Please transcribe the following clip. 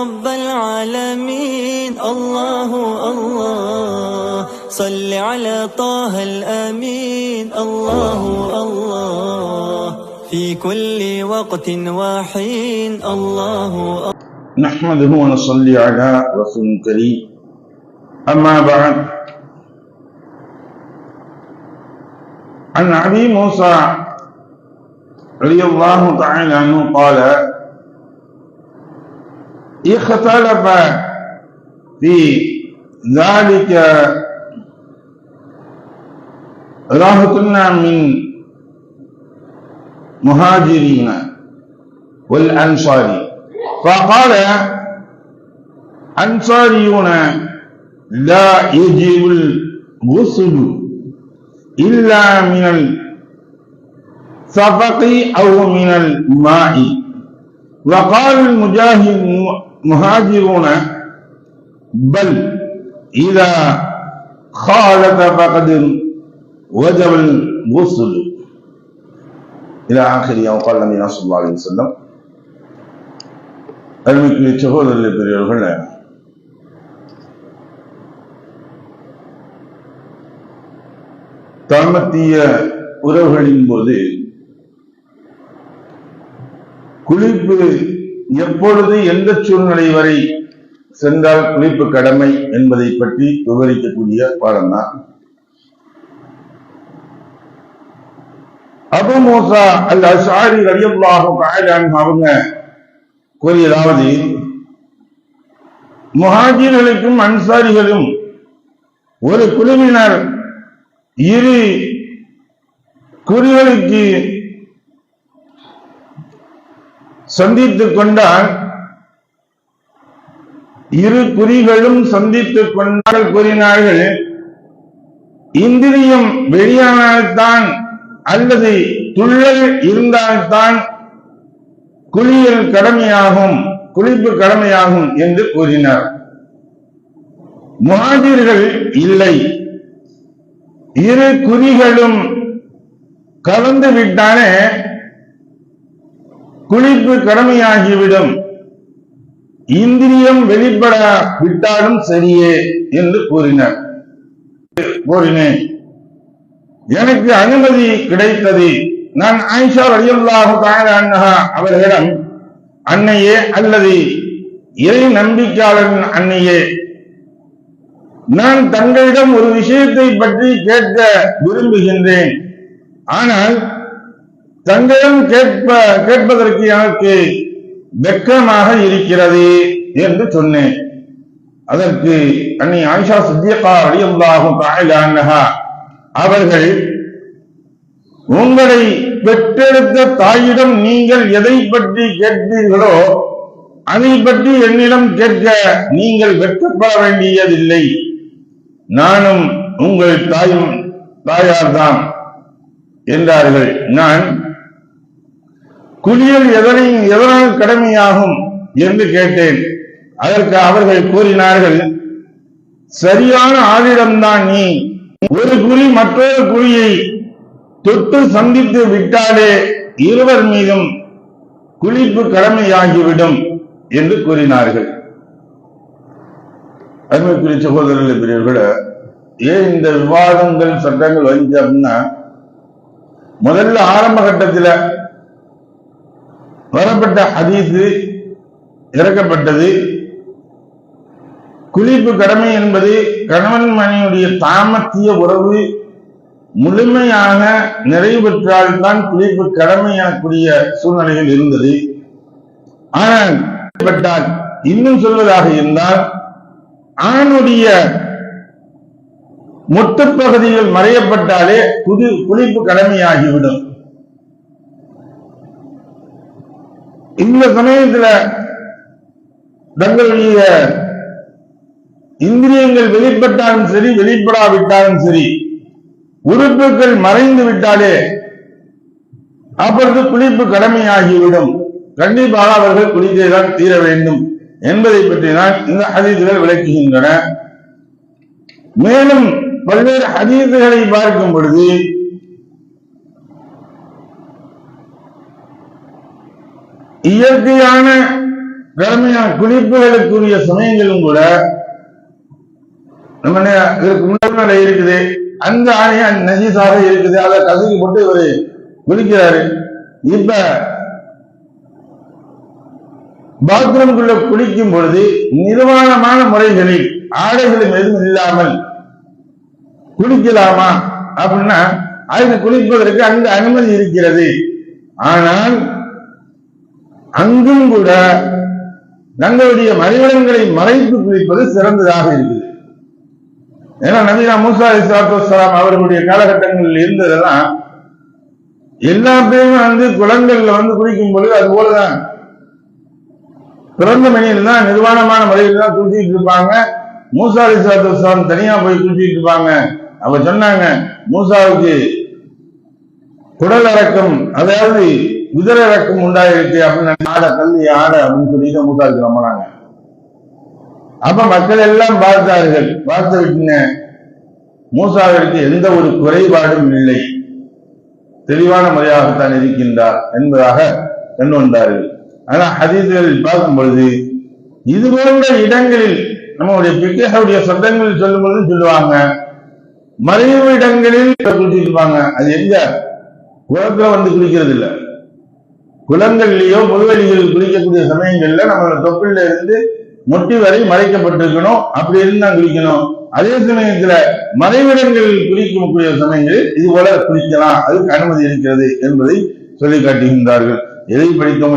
رب العالمين الله الله صل على طه الأمين الله الله في كل وقت وحين الله نحمده ونصلي على رسول الكريم أما بعد عن أبي موسى رضي الله تعالى عنه قال اختلف في ذلك راهتنا من مهاجرين والأنصار فقال أنصاريون لا يجب الغسل إلا من السفق أو من الماء وقال المهاجرون بل إذا خالط فقد وجب الغسل إلى آخر يوم قال النبي صلى الله عليه وسلم. அருமைக்குரிய சகோதரர்களே பெரியவர்களே, தாம்பத்திய உறவுகளின் போது குளிப்பு எப்பொழுது எந்த சூழ்நிலை வரை சென்றால் குளிப்பு கடமை என்பதை பற்றி விவரிக்கக்கூடிய பாடம் தான். அபூ மூஸா அல் அஷ்அரி ரலியல்லாஹு தஆலா அன்ஹு அவங்க கூறியதாவது, முஹாஜிர்களுக்கும் அன்சாரிகளும் ஒரு குழுவினர் இரு குறிகளுக்கு சந்தித்துக் கொண்டால் இரு குறிகளும் சந்தித்துக் கொண்டால் கூறினார்கள், இந்திரியம் வெளியானால்தான் அல்லது துள்ளல் இருந்தால்தான் குளியல் கடமையாகும், குளிப்பு கடமையாகும் என்று கூறினார். முஹாஜிர்கள் இல்லை, இரு குறிகளும் கலந்து விட்டாலே குளிப்பு கடமையாகிவிடும், இந்திரியம் வெளிப்பட விட்டாலும் சரியே என்று கூறினார். கூறினேன், எனக்கு அனுமதி கிடைத்தது. நான் ஆயிஷா ரலியல்லாஹு தஆலா அன்ஹா அவர்களிடம், அன்னையே அல்லது இறை நம்பிக்கையாளரின் அன்னையே, நான் தங்களிடம் ஒரு விஷயத்தை பற்றி கேட்க விரும்புகின்றேன், ஆனால் தங்களிடம் கேட்பதற்கு எனக்கு வெட்கமாக இருக்கிறது என்று சொன்னேன். அதற்கு அன்னை ஆயிஷா சித்திகா ரலியல்லாஹு தஆலா அன்ஹா அவர்கள், உங்களை பெற்றெடுத்த தாயிடம் நீங்கள் எதை பற்றி கேட்பீர்களோ அதை பற்றி என்னிடம் கேட்க நீங்கள் வெட்கப்பட வேண்டியதில்லை, நானும் உங்கள் தாயார்தான் என்றார்கள். நான் குளியல் எதனால் கடமையாகும் என்று கேட்டேன். அதற்கு அவர்கள் கூறினார்கள், சரியான ஆளிடம்தான் நீ ஒரு குறி மற்றொரு குறியை தொட்டு சந்தித்து விட்டாலே இருவர் மீதும் குளிப்பு கடமையாகிவிடும் என்று கூறினார்கள். அருமைக்குரிய சகோதரர்களே பெரியவர்களே, ஏன் இந்த விவாதங்கள் சட்டங்கள் வந்து அப்படின்னா, முதல்ல ஆரம்ப கட்டத்தில் வரப்பட்ட ஹதீஸ் இறக்கப்பட்டது. குளிப்பு கடமை என்பது கணவன் மனைவியுடைய தாம்பத்திய உறவு முழுமையாக நிறைவு பெற்றால்தான் குளிப்பு கடமை எனக்கூடிய சூழ்நிலையில் இருந்தது. ஆனால் இன்னும் சொல்வதாக இருந்தால், ஆணுடைய மொத்தப்பகுதிகள் மறையப்பட்டாலே குளிப்பு கடமையாகிவிடும். இந்த சமயத்துல தங்களுடைய இந்திரியங்கள் வெளிப்பட்டாலும் சரி வெளிப்படாவிட்டாலும் சரி உறுப்புகள் மறைந்து விட்டாலே அப்பொழுது குளிப்பு கடமையாகிவிடும், கண்டிப்பாக அவர்கள் குளிக்கதான் தீர வேண்டும் என்பதை பற்றி தான் இந்த ஹதீஸ்கள் விளக்குகின்றன. மேலும் பல்வேறு ஹதீஸ்களை பார்க்கும் பொழுது இயற்கையான திறமையான குளிப்புகளுக்குரிய சமயங்களும் கூட நம்ம இதற்கு முன்னாடி இருக்குது, அந்த ஆணைய நஜீஸாக இருக்குது, அதை கசக்கி போட்டு இவரு குளிக்கிறாரு. இப்ப பாத்ரூம்குள்ள குளிக்கும் பொழுது நிர்வாணமான முறைகளில் ஆடைகளும் எதுவும் இல்லாமல் குளிக்கலாமா அப்படின்னா அதுக்கு குளிப்பதற்கு அங்கு அனுமதி இருக்கிறது. ஆனால் அங்கும் கூட தங்களுடைய மறைவிடங்களை மறைத்து குளிப்பது சிறந்ததாக இருக்குது. ஏன்னா நபினா மூசா அலைஹிஸ்ஸலாத்து வஸ்ஸலாம் அவர்களுடைய காலகட்டங்களில் இருந்ததெல்லாம் எல்லா பேருமே குளங்கள்ல குளிக்கும் பொழுது அது போலதான் பிறந்த மணியில் தான் நிர்வாணமான முறையில் தான் குளிச்சுட்டு இருப்பாங்க. மூசா அலைஹிஸ்ஸலாத்து வஸ்ஸலாம் தனியா போய் குளிச்சுட்டு இருப்பாங்க. அவ சொன்னாங்க, மூசாவுக்கு குடல் இறக்கம், அதாவது குதிரை இறக்கம் உண்டாயிருக்கு அப்படின்னு ஆடை கல்வி ஆடை அப்படின்னு சொல்லிட்டு மூசாவுக்கு நம்பினாங்க. அப்ப மக்கள் எல்லாம் பார்த்தார்கள். பார்த்து விட்டுன மூசாவிற்கு எந்த ஒரு குறைபாடும் இல்லை, தெளிவான முறையாகத்தான் இருக்கின்றார் என்பதாக கண்டு வந்தார்கள். ஆனா ஹதீஸ்களில் பார்க்கும் பொழுது இது போன்ற இடங்களில் நம்முடைய பிக்கேஹுடைய சட்டங்களில் சொல்லும் பொழுது சொல்லுவாங்க, மறைவு இடங்களில் குளிச்சிருப்பாங்க. அது எங்க குளத்துல குளிக்கிறது இல்ல, குளங்கள்லயோ பொதுவெளிகளில் குளிக்கக்கூடிய சமயங்கள்ல நம்மளோட தொப்பில இருந்து முட்டி வரை மறைக்கப்பட்டிருக்கணும். அப்படி இருந்து தான் குளிக்கணும். அதே சமயத்துல மறைவிடங்களில் குளிக்கக்கூடிய சமயங்களில் இது போல குளிக்கலாம், அதுக்கு அனுமதி இருக்கிறது என்பதை சொல்லி காட்டுகின்றார்கள். எதை படித்தோம்